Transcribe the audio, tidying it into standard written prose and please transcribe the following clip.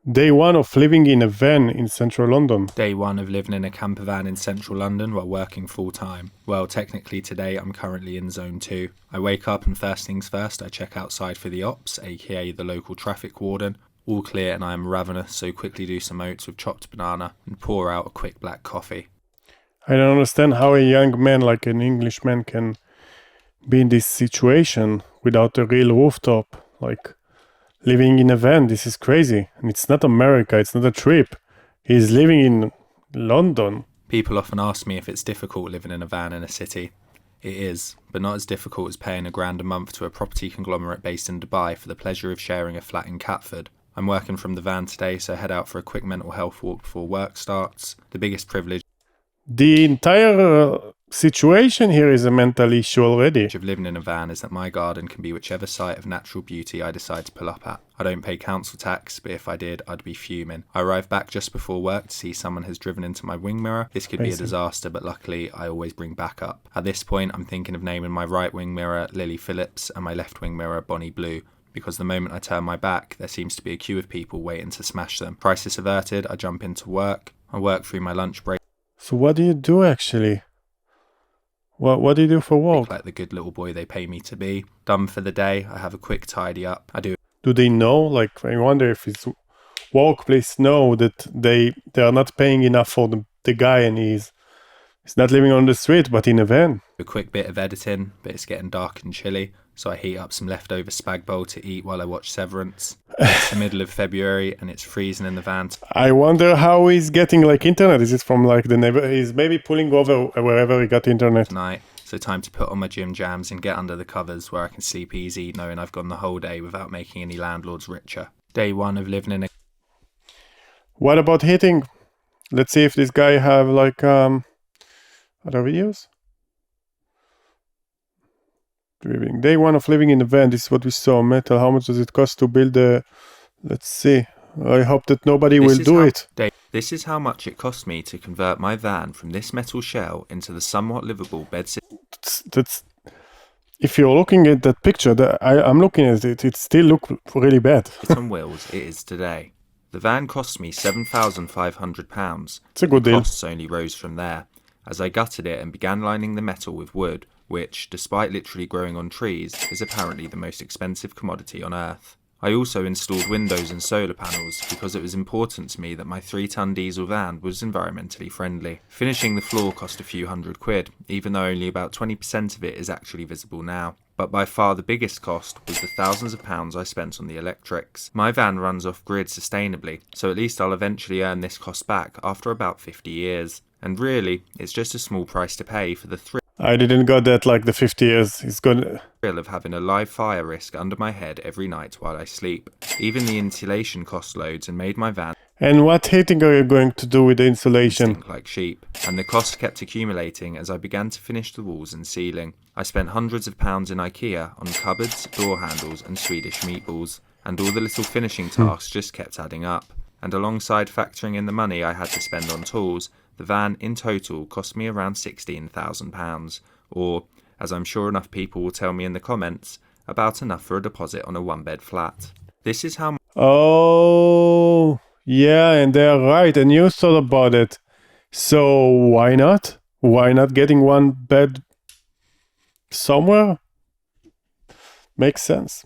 Day one of living in a van in central London. Day one of living in a camper van in central London while working full time. Well, technically today I'm currently in zone 2. I wake up and first things first, I check outside for the ops, aka the local traffic warden. All clear and I am ravenous, so quickly do some oats with chopped banana and pour out a quick black coffee. I don't understand how a young man like an Englishman can be in this situation without a real rooftop. Like living in a van, this is crazy. And it's not America, it's not a trip. He's living in London. People often ask me if it's difficult living in a van in a city. It is, but not as difficult as paying £1,000 a month to a property conglomerate based in Dubai for the pleasure of sharing a flat in Catford. I'm working from the van today, so head out for a quick mental health walk before work starts. The biggest privilege The entire situation here is a mental issue already. of living in a van is that my garden can be whichever site of natural beauty I decide to pull up at. I don't pay council tax, but if I did, I'd be fuming. I arrive back just before work to see someone has driven into my wing mirror. This could be a disaster, but luckily I always bring backup. At this point, I'm thinking of naming my right wing mirror Lily Phillips and my left wing mirror Bonnie Blue, because the moment I turn my back, there seems to be a queue of people waiting to smash them. Crisis averted, I jump into work. I work through my lunch break So what do you do actually? What do you do for work? like the good little boy they pay me to be. Done for the day, I have a quick tidy up. I do Do they know? Like, I wonder if his workplace know that they are not paying enough for the guy and he's not living on the street but in a van. a quick bit of editing, but it's getting dark and chilly, so I heat up some leftover spag bowl to eat while I watch Severance. It's the middle of February and it's freezing in the van I wonder how he's getting like internet. Is it from like the neighbor? He's maybe pulling over wherever he got internet. tonight, so time to put on my gym jams and get under the covers where I can sleep easy knowing I've gone the whole day without making any landlords richer. Day one of living in a What about hitting? Let's see if this guy have like other videos. Driving. Day one of living in a van. This is what we saw. Metal. How much does it cost to build a? Let's see. I hope that nobody will do it. This is how much it cost me to convert my van from this metal shell into the somewhat livable bed That's if you're looking at that picture, I'm looking at it. It still looks really bad. sit on wheels it is today. The van cost me £7,500. It's a good deal. Costs only rose from there, as I gutted it and began lining the metal with wood, which, despite literally growing on trees, is apparently the most expensive commodity on Earth. I also installed windows and solar panels because it was important to me that my 3-ton diesel van was environmentally friendly. Finishing the floor cost a few £100, even though only about 20% of it is actually visible now. But by far the biggest cost was the thousands of pounds I spent on the electrics. My van runs off grid sustainably, so at least I'll eventually earn this cost back after about 50 years. And really, it's just a small price to pay for the thrill I didn't got that like the 50 years. It's gonna. of having a live fire risk under my head every night while I sleep. Even the insulation cost loads and made my van And what heating are you going to do with the insulation? stink like sheep, and the costs kept accumulating as I began to finish the walls and ceiling. I spent hundreds of pounds in IKEA on cupboards, door handles and Swedish meatballs, and all the little finishing tasks just kept adding up. And alongside factoring in the money I had to spend on tools, the van in total cost me around £16,000, or, as I'm sure enough people will tell me in the comments, about enough for a deposit on a 1-bed flat. This is how Oh, yeah, and they're right. And you thought about it. So why not? Why not getting one bed somewhere? Makes sense.